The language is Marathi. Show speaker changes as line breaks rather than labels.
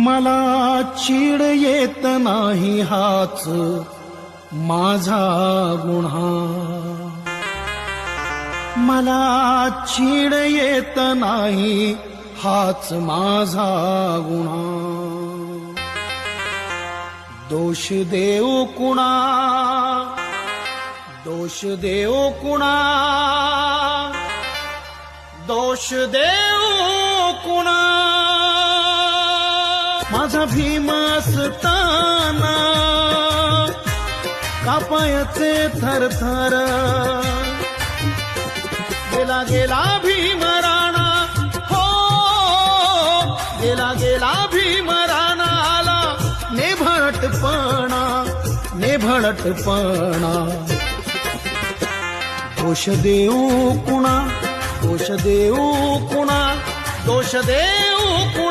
मला चीड येत नाही हाच माझा गुन्हा, मला चीड येत नाही हाच माझा गुन्हा. दोष देऊ कुणा, दोष देऊ कुणा, दोष देऊ कुणा. माझा भीम असताना कापायचे थरथर, गेला गेला भीम राणा, हो गेला गेला भीम राणा. आला नेभळटपणा, नेभळटपणा. दोष देऊ कुणा, दोष देऊ कुणा, दोष देऊ कुणा.